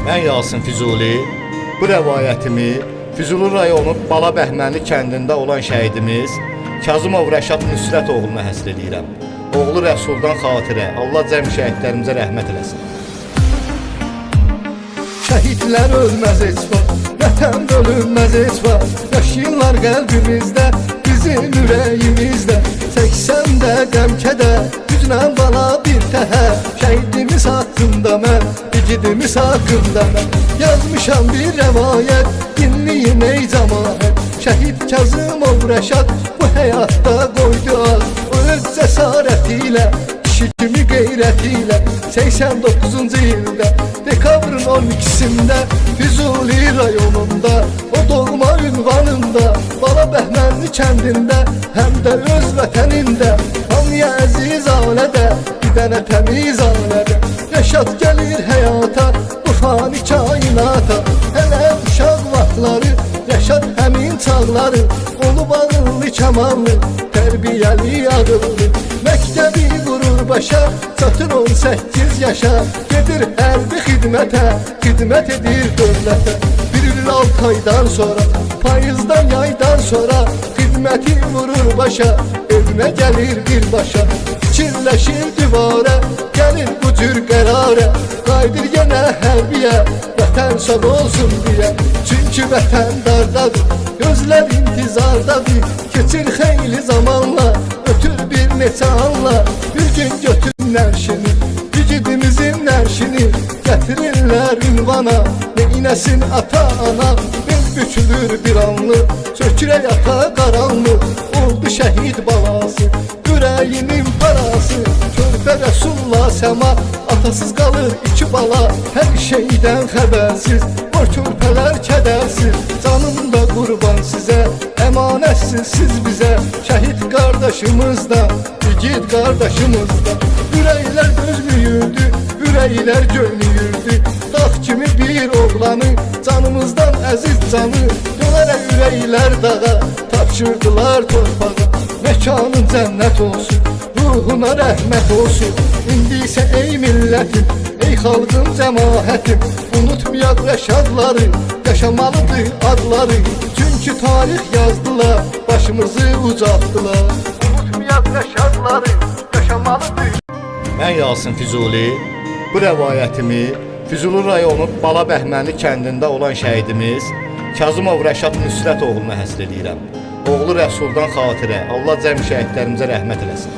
Mən Yasin Füzuli, bu rəvayətimi Füzuli rayonu Bala Bəhmənli kəndində olan şəhidimiz Kazımov Rəşad Nüsrət oğluna həsr edirəm. Oğlu Rəsuldan xatirə, Allah cəm şəhidlərimizə rəhmət eləsin. Şəhidlər ölməz heç var, vətən bölünməz heç var. Yaşayırlar qəlbimizdə, bizim ürəyimizdə. 80-də qəm-kədər, güclə bala bir təhər. Şəhidimiz haqqında mən, igidimiz haqqında mən yazmışam bir rəvayət, dinləyin ey cəmaət. Şəhid Kazımov Rəşad bu həyatda qoydu az. O öz cəsarəti ilə, kişi kimi qeyrəti ilə 89-cu ildə dekabrın 12-sində Füzuli rayonunda, o doğma ünvanında, Bala Bəhmənli kəndində, həm də öz vətənində, hamıya əziz alədə, bir dənə təmiz alədə Rəşad gəlir həyata, bu fani kainata. Hələ uşaq vaxtları, Rəşad həmin çağları, olub ağıllı, kamallı, tərbiyəli, ağıllı. Məktəbi qurur başa, çatır 18 yaşa. Gedir hərbi xidmətə, xidmət edir dövlətə. Bir il 6 aydan sonra, payızdan yaydan sonra xidməti vurur başa, evinə gəlir birbaşa. Fikirləşir divara, gəlir bu cür qərara. Qaydır yenə hərbiyə, vətən sağ olsun deyə. Çünki vətən dardadır, gözlər intizardadır. Keçir xeyli zamanla, ötür bir neçə anla. Bir gün götür nərşini, igidimizin nərşini gətirirlər ünvana. Neynəsin ata-ana, bel bükülür bir anlıq, çökürə yata qaranlıq. Oldu şəhid balası, ürəyinin parası. Körpə Rəsulullah səma, atasız qalır iki bala. Hər şeydən xəbərsiz, boş körpələr kədərsiz. Canım da qurban sizə, əmanətsiz siz bizə. Şəhid qardaşımız da, igid qardaşımız da. Ürəklər dözmüyürdü, ürəklər göynüyürdü. Dağ kimi bir oğlanı, canımızdan əziz canı. Dönərək ürəklər dağa, tapşırdılar torpağa. Məkanın cənnət olsun, ruhuna rəhmət olsun. İndi isə ey millətim, ey xalqın cəmaətim, unutmayaq Rəşadları, yaşamalıdır adları. Çünki tarix yazdılar, başımızı ucaltdılar. Unutmayaq Rəşadları, yaşamalıdır. Mən Yasin Füzuli, bu rəvayətimi Füzuli rayonu Bala Bəhmənli kəndində olan şəhidimiz Kazımov Rəşad Nüsrət oğluna həsr edirəm. Oğlu Rəsuldan xatirə, Allah cəm şəhidlərimizə rəhmət eləsin.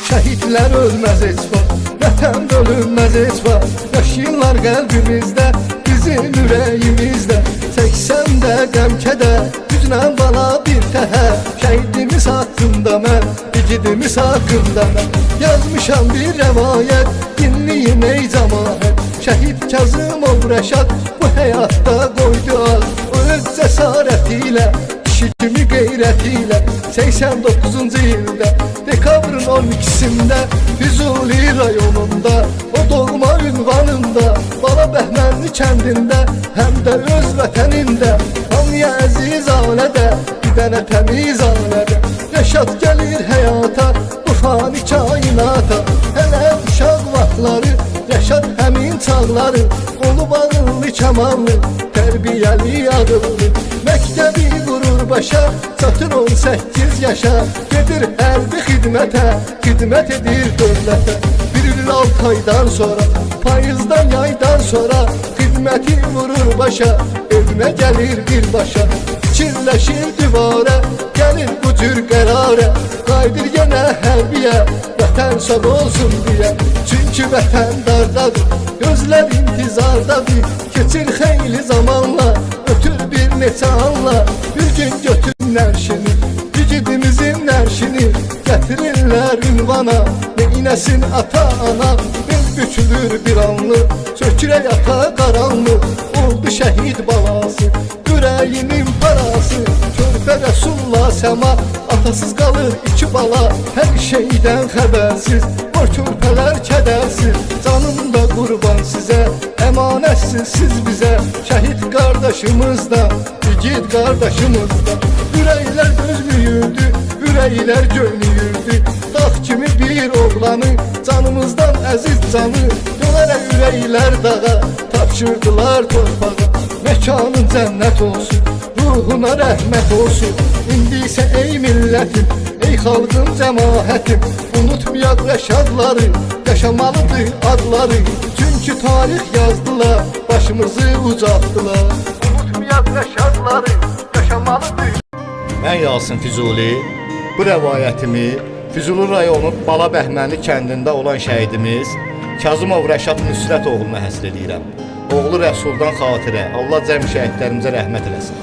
Şəhidlər ölməz heç var, vətən bölünməz heç var. Yaşayırlar qəlbimizdə, bizim ürəyimizdə. 80-də qəm-kədər, güclə bala bir təhər. Şəhidimiz haqqında mən, igidimiz haqqında mən yazmışam bir rəvayət, dinləyin ey cəmaət. Şəhid Kazımov Rəşad bu həyatda qoydu az. O öz cəsarəti ilə, kişi kimi qeyrəti ilə 89-cu ildə dekabrın 12-sində Füzuli rayonunda, o doğma ünvanında, Bala Bəhmənli kəndində, həm də öz vətənində, hamıya əziz alədə, bir dənə təmiz alədə. Rəşad gəlir həyata, bu fani kainata. Hələ uşaq vaxtları, Rəşad həmin çağları, olub ağıllı, kamallı, tərbiyəli, ağıllı. Məktəbi qurur başa, çatır 18 yaşa. Gedir hərbi xidmətə, xidmət edir dövlətə. Bir il 6 aydan sonra, payızdan yaydan sonra xidməti vurur başa, evinə gəlir birbaşa. Fikirləşir divara, gəlir bu cür qərara. Qaydır yenə hərbiyə, vətən sağ olsun deyə. Çünki vətən dardadır, gözlər intizardadır. Keçir xeyli zamanla, ötür bir neçə anla. Bir gün götür nərşini, igidimizin nərşini gətirirlər ünvana. Neynəsin ata-ana, bel bükülür bir anlıq, çökürə yata qaranlıq. Oldu şəhid balası, ürəyinin parası. Körpə Rəsulullah səma, atasız qalır iki bala. Hər şeydən xəbərsiz, boş körpələr kədərsiz. Canım da qurban sizə, əmanətsiz siz bizə. Şəhid qardaşımız da, igid qardaşımız da. Ürəklər dözmüyürdü, ürəklər göynüyürdü. Dağ kimi bir oğlanı, canımızdan əziz canı. Dönərək ürəklər ürəklər dağa, tapşırdılar torpağa. Mekanın cənnət olsun, ruhuna rəhmət olsun. İndi isə ey millətim, ey xalqın cəmaətim, unutmayaq rəşadları, yaşamalıdır adları. Çünki tarix yazdılar, başımızı ucaltdılar. Unutmayaq rəşadları, yaşamalıdır. Mən Yasin Füzuli, bu rəvayətimi Füzuli rayonu Bala Bəhmənli kəndində olan şəhidimiz Kazımov Rəşad Nüsrət oğluna həsr edirəm. Oğlu Rəsuldan xatirə, Allah cəm şəhidlərimizə rəhmət eləsin.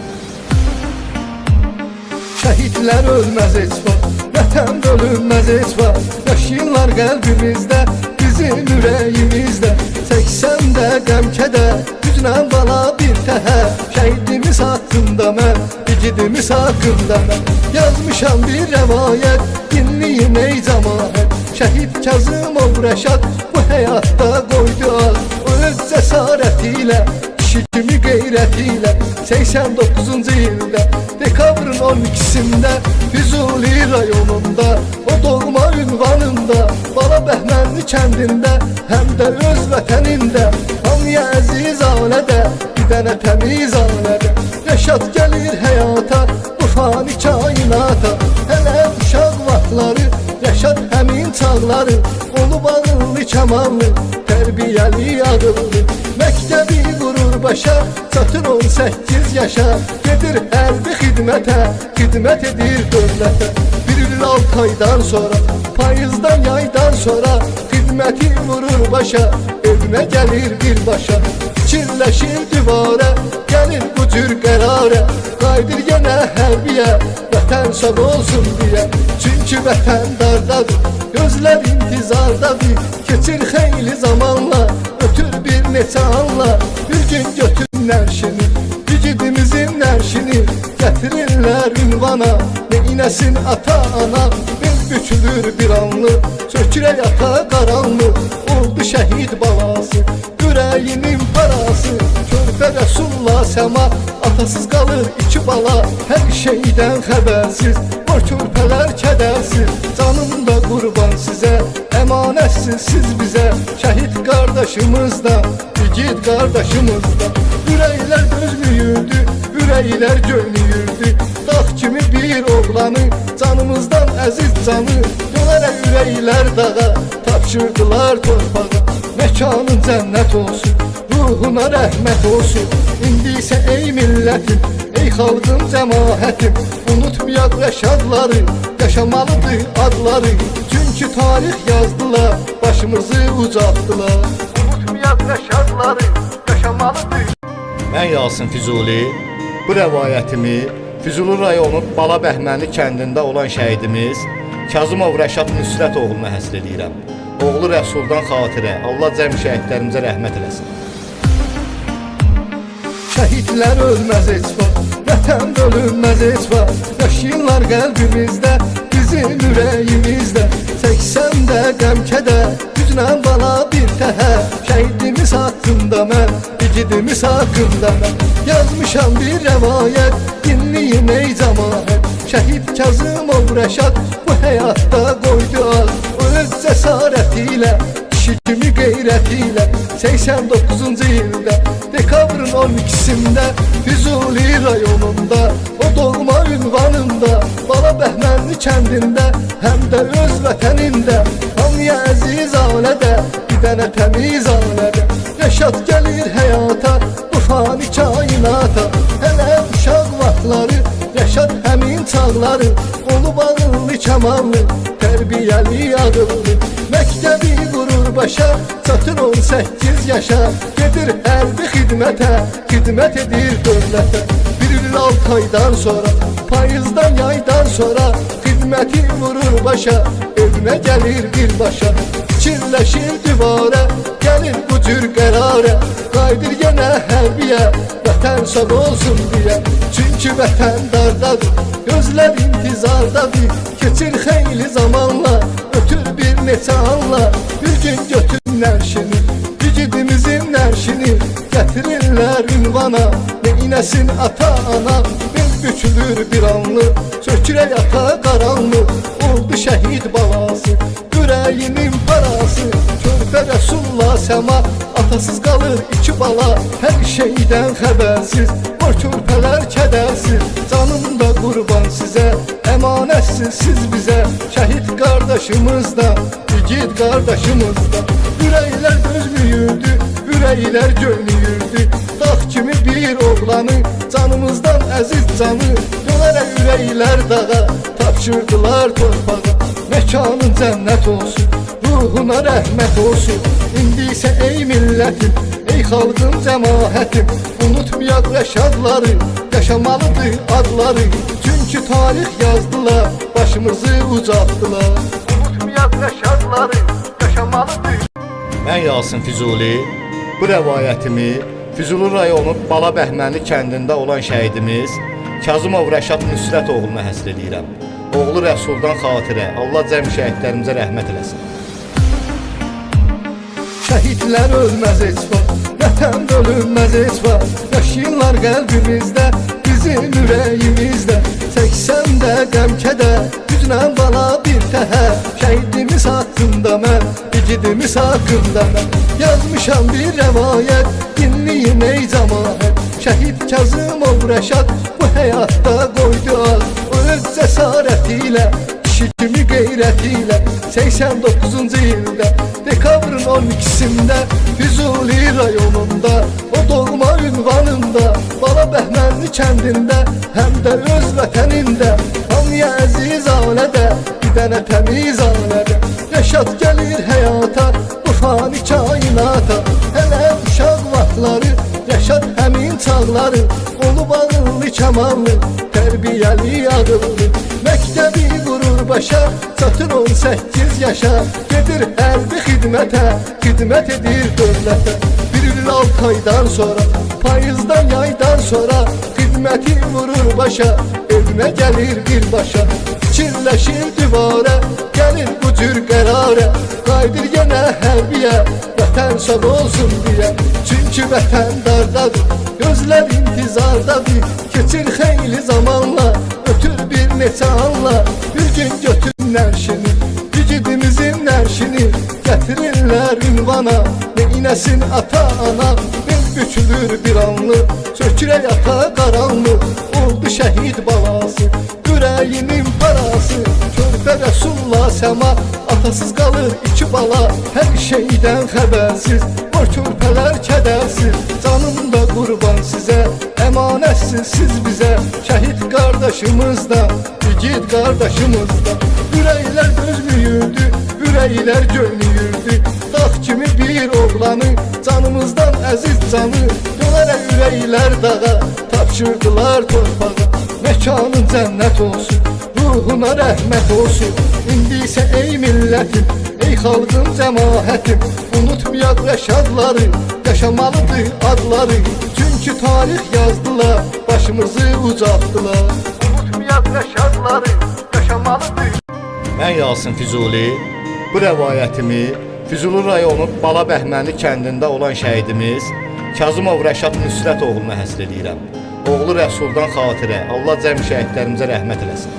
Şəhidlər ölməz heç vaxt, vətən bölünməz heç vaxt. Yaşayırlar qəlbimizdə, bizim ürəyimizdə. 80-də qəm-kədər, güclə bala bir təhər. Şəhidimiz haqqında mən, igidimiz haqqında mən yazmışam bir rəvayət, dinləyin ey cəmaət. Şəhid Kazımov Rəşad bu həyatda qoydu ad. O öz cəsarəti ilə, kişi kimi qeyrəti ilə 89-cu ildə dekabrın 12-sində Füzuli rayonunda, o doğma ünvanında, Bala Bəhmənli kəndində, həm də öz vətənində, hamıya əziz alədə, bir dənə təmiz alədə. Rəşad gəlir həyata, bu fani kainata. Hələ uşaq vaxtları, Rəşad həmin çağları, olub ağıllı kəmallı, tərbiyəli ağıllı. Məktəbi qurur başa, çatır 18 yaşa. Gedir hərbi xidmətə, xidmət edir dövlətə. 1-6 aydan sonra, payızdan yaydan sonra xidməti vurur başa, evinə gəlir birbaşa. Fikirləşir divara, gəlir bu cür qərara. Qaydır yenə hərbiyə, vətən sağ olsun deyə. Çünki vətən dardadır, gözlər intizardadır. Keçir xeyli zamanla, ötür bir neçə anla. Bir gün götür nərşini, igidimizin nərşini gətirirlər ünvana. Neynəsin ata-ana, bel bükülür bir anlıq, sökürə yata qaranlıq. Oldu şəhid balası, ürəyinin parası. Körpə Rəsulullah səma, atasız qalır 2 bala. Hər şeydən xəbərsiz, o körpələr kədərsiz. Canım da qurban sizə, əmanətsiz siz bizə. Şəhid qardaşımızdan, igid qardaşımızdan. Ürəklər dözmüyürdü, ürəklər göynüyürdü. Dağ kimi bir oğlanı, canımızdan əziz canı. Yolara ürəklər dağa, tapşırdılar torpağa. Mekanın cənnət olsun, ruhuna rəhmət olsun. İndi isə ey millətim, ey xalqın cəmaətim, unutmayaq rəşadları, yaşamalıdır adları. Çünki tarix yazdılar, başımızı ucaltdılar. Unutmayaq rəşadları, yaşamalıdır. Mən Yasin Füzuli, bu rəvayətimi Füzuli rayonu Bala Bəhmənli kəndində olan şəhidimiz Kazımov Rəşad Nüsrət oğluna həsr edirəm. Oğlu Rəsuldan xatirə, Allah cəm şəhidlərimizə rəhmət eləsin. Şəhidlər ölməz heç vaxt, vətən bölünməz heç vaxt. Yaşayırlar qəlbimizdə, bizim ürəyimizdə. 80-də qəm-kədər, güclə bala bir təhər. Şəhidimiz haqqında mən, igidimiz haqqında mən yazmışam bir rəvayət, dinləyin ey cəmaət. Şəhid Kazımov Rəşad bu həyatda qoydu ad. O öz cəsarəti ilə, kişi kimi qeyrəti ilə 89-cu ildə dekabrın 12-sində Füzuli rayonunda, o doğma ünvanında, Bala Bəhmənli kəndində, həm də öz vətənində, hamıya əziz alədə, bir dənə təmiz alədə. Rəşad gəlir həyata, bu fani kainata. Hələ uşaq vaxtları, Rəşad həmin çağları, olub ağıllı kəmallı, tərbiyəli ağıllı. Məktəbi qurur başa, çatır 18 yaşa. Gedir hərbi xidmətə, xidmət edir dövlətə. 1-6 aydan sonra, payızdan yaydan sonra xidməti vurur başa, evinə gəlir birbaşa. Fikirləşir divara, gəlir bu cür qərara. Qaydır yenə hərbiyə, vətən sağ olsun deyə. Çünki vətən dardadır, gözlər intizardadır. Keçir xeyli zamanla, ötür bir neçə anla. Bir gün götür nərşini, igidimizin nərşini gətirirlər ünvana. Neynəsin ata-ana, bel bükülür bir anlıq, sökürə yata qaranlıq. Oldu şəhid balası, Ürəyinin parası körpə Rəsulullah səma, atasız qalır iki bala, hər şeydən xəbərsiz, o körpələr kədərsiz. Canım da qurban sizə, əmanətsiz siz bizə, şəhid qardaşımız da, igid qardaşımız da. Ürəklər gözlüyürdü, ürəklər göynüyürdü, dağ kimi bir oğlanı, canımızdan əziz canı, dönərək ürəklər dağa, tapşırdılar torpağa. Mekanın cənnət olsun, ruhuna rəhmət olsun. İndi isə ey millətim, ey xalqın cəmaətim, unutmayaq rəşadları, yaşamalıdır adları. Çünki tarix yazdılar, başımızı ucaltdılar. Unutmayaq rəşadları, yaşamalıdır. Mən Yasin Füzuli, bu rəvayətimi Füzuli rayonu Bala Bəhmənli kəndində olan şəhidimiz Kazımov Rəşad Nüsrət oğluna həsr edirəm. Oğlu Rəsuldan xatirə, Allah cəm şəhidlərimizə rəhmət eləsin. Şəhidlər ölməz heç vaxt, vətən bölünməz heç vaxt, yaşayırlar qəlbimizdə, bizim ürəyimizdə. 80-də qəm-kədər, güclə bala bir təhər, şəhidimiz haqqında mən, igidimiz haqqında mən yazmışam bir rəvayət, dinləyin ey cəmaət. Şəhid Kazımov Rəşad bu həyatda qoydu ad, o öz cəsarəti ilə, kişi kimi qeyrəti ilə 89-cu ildə dekabrın 12-sində Füzuli rayonunda, o doğma ünvanında, Bala Bəhmənli kəndində, həm də öz vətənində, hamıya əziz alədə, bir dənə təmiz alədə. Rəşad gəlir həyata, bu fani kainata, hələ uşaq vaxtları, Rəşad həmin çağları, olub ağıllı kəmallı, tərbiyəli ağıllı. Məktəbi qurur başa, çatır 18 yaşa, gedir hərbi xidmətə, xidmət edir dövlətə. Bir il 6 aydan sonra, payızdan yaydan sonra, xidməti vurur başa, evinə gəlir birbaşa. Fikirləşir divara, gəlir bu cür qərara, qaydır yenə hərbiyə, vətən sağ olsun deyə. Çünki vətən dardadır, gözlər intizardadır, keçir xeyli zamanla, ötür bir neçə anla. Bir gün götür nərşini, igidimizin nərşini, gətirirlər ünvana, neynəsin ata-ana. Bel bükülür bir anlıq, sökürək ata qaranlıq, oldu şəhid balası, ürəyinin parası körpə Rəsulullah səma, atasız qalır iki bala, hər şeydən xəbərsiz, o körpələr kədərsiz. Canım da qurban sizə, əmanətsiz siz bizə, şəhid qardaşımız da, igid qardaşımız da. Ürəklər gözlüyürdü, ürəklər göynüyürdü, dağ kimi bir oğlanı, canımızdan əziz canı, dönərək ürəklər dağa, tapşırdılar torpağa. Mekanın cənnət olsun, ruhuna rəhmət olsun. İndi isə ey millətim, ey xalqın cəmaətim, unutmayaq rəşadları, yaşamalıdır adları. Çünki tarix yazdılar, başımızı ucaltdılar. Unutmayaq rəşadları, yaşamalıdır. Mən Yasin Füzuli, bu rəvayətimi Füzuli rayonu Bala Bəhmənli kəndində olan şəhidimiz Kazımov Rəşad Nüsrət oğluna həsr edirəm. Oğlu Rəsuldan xatirə, Allah cəm şəhidlərimizə rəhmət eləsin.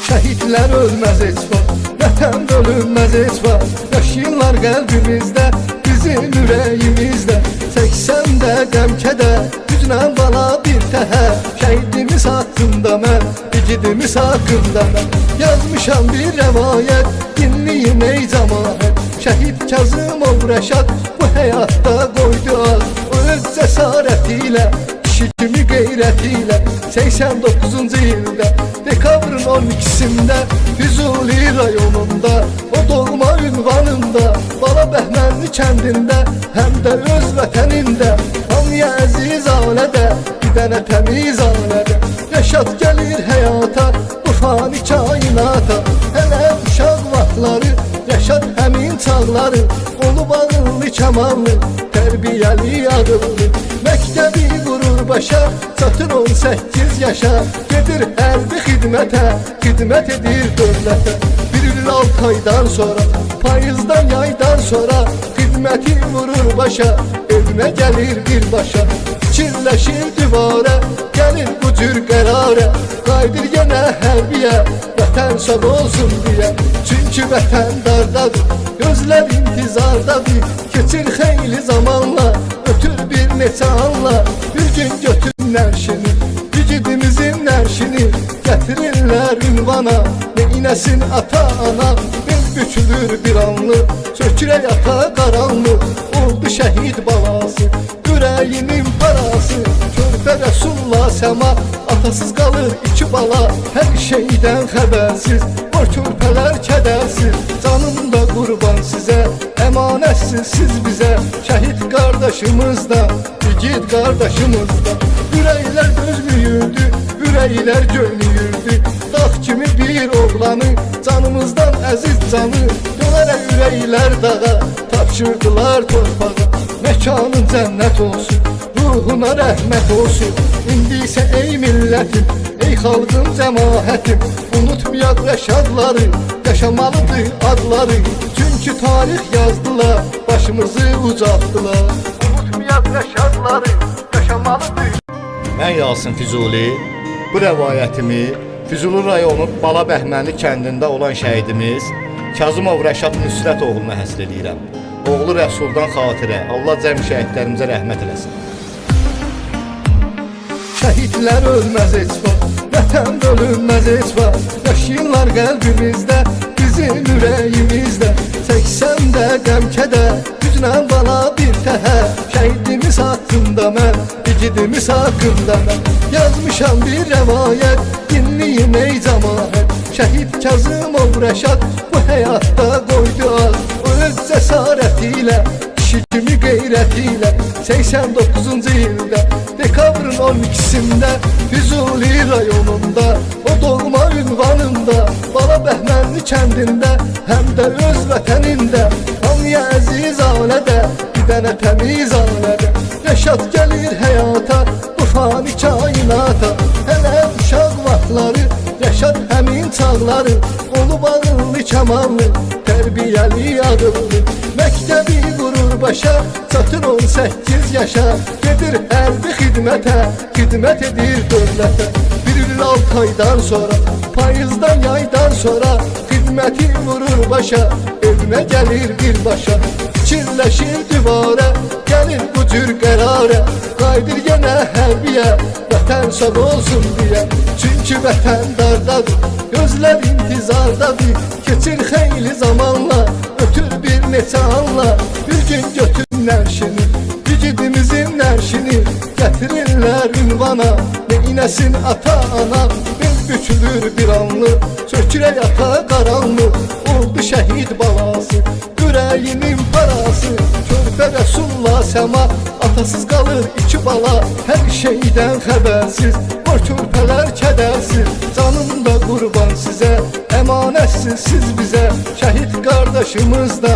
Şəhidlər ölməz heç vaxt, vətən bölünməz heç vaxt, yaşayırlar qəlbimizdə, bizim ürəyimizdə. 80-də qəm-kədər, güclə bala bir təhər, şəhidimiz haqqında mən, igidimiz haqqında mən yazmışam bir rəvayət, dinləyin ey cəmaət. Şəhid Kazımov Rəşad bu həyatda qoydu ad, o öz cəsarəti ilə, kişi kimi qeyrəti ilə 89-cu ildə dekabrın 12-sində Füzuli rayonunda, o doğma ünvanında, Bala Bəhmənli kəndində, həm də öz vətənində, hamıya əziz alədə, bir dənə təmiz alədə. Rəşad gəlir həyata, bu fani kainata, hələ uşaq vaxtları, Rəşad həmin çağları, olub ağıllı kəmallı, tərbiyəli ağıllı. Məktəbi qurur başa, çatır 18 yaşa, gedir hərbi xidmətə, xidmət edir dövlətə. Bir il 6 aydan sonra, payızdan yaydan sonra, xidməti vurur başa, evinə gəlir birbaşa. fikirləşir divara, gəlir bu cür qərara, qaydır yenə hərbiyə, vətən sağ olsun deyə. Çünki vətən dardadır, gözlər intizardadır, keçir xeyli zamanla, ötür bir neçə anla. Bir gün götür nərşini, igidimizin nərşini, gətirirlər ünvana, neynəsin ata-ana. Bel bükülür bir anlıq, sökürə yata qaranlıq, oldu şəhid balası, ürəyinin parası. Körpə Rəsulullah səma, atasız qalır iki bala, hər şeydən xəbərsiz, var körpələr kədərsiz. Canım da qurban sizə, əmanətsiz siz bizə, şəhid qardaşımız da, igid qardaşımız da. Ürəklər dözmüyürdü, ürəklər göynüyürdü, dağ kimi bir oğlanı, canımızdan əziz canı. Dönərə ürəklər dağa, tapşırdılar torpağa. Məkanın cənnət olsun, ruhuna rəhmət olsun. İndi isə ey millətim, ey xalqın cəmaətim, unutmayaq rəşadları, yaşamalıdır adları. Çünki tarix yazdılar, başımızı ucaltdılar. Unutmayaq rəşadları, yaşamalıdır. Mən Yasin Füzuli, bu rəvayətimi Füzuli rayonu Bala Bəhmənli kəndində olan şəhidimiz Kazımov Rəşad Nüsrət oğluna həsr edirəm. Oğlu Rəsuldan xatirə, Allah cəm şəhidlərimizə rəhmət eləsin. Şəhidlər ölməz heç var, vətən bölünməz heç var, yaşayırlar qəlbimizdə, bizim ürəyimizdə. 80-də qəm-kədər, güclə bala bir təhər, şəhidimiz haqqında mən, igidimiz haqqında mən yazmışam bir rəvayət, dinləyin ey cəmaət. Şəhid Kazımov Rəşad bu həyatda qoydu ad, o öz cəsarəti ilə, kişi kimi qeyrəti ilə. 89-cu ildə, dekabrın 12-sində, Füzuli rayonunda, o doğma ünvanında, Bala Bəhmənli kəndində, həm də öz vətənində, hamıya əziz alədə, bir dənə təmiz alədə. Rəşad gəlir həyata, bu fani kainata, hələ uşaq vaxtları, Rəşad həmin çağları, olub ağıllı kəmallı, tərbiyəli ağıllı. Məktəbi qurur başa, çatır 18 yaşa, gedir hərbi xidmətə, xidmət edir dövlətə. Bir il 6 aydan sonra, payızdan yaydan sonra, xidməti vurur başa, evinə gəlir birbaşa. Fikirləşir divara, gəlir bu cür qərara, qaydır yenə hərbiyə, vətən sağ olsun deyə. Çünki vətən dardadır, gözlər intizardadır, keçir xeyli zamanla, ötür bir neçə anla. Bir gün götür nərşini, igidimizin nərşini, gətirirlər ünvana, neynəsin ata-ana. Bel bükülür bir anlıq, sökürə yata qaranlıq, oldu şəhid balası, ürəyinin parası. Körpə Rəsulullah səma, atasız qalır iki bala, hər şeydən xəbərsiz, var körpələr kədərsiz. Canım da qurban sizə, əmanətsiz siz bizə, şəhid qardaşımız da,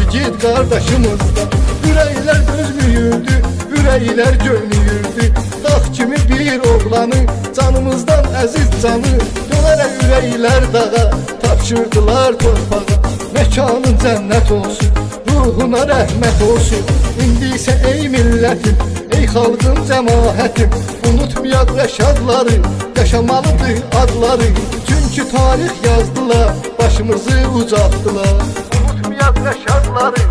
igid qardaşımız da. Ürəklər dözmüyürdü, ürəklər göynüyürdü, dağ kimi bir oğlanı, canımızdan əziz canı. Dönərə ürəklər dağa, tapşırdılar torpağa. Məkanın cənnət olsun, ruhuna rəhmət olsun. İndi isə ey millətim, ey xalqın cəmaətim, unutmayaq rəşadları, yaşamalıdır adları. Çünki tarix yazdılar, başımızı ucaltdılar. Unutmayaq rəşadları,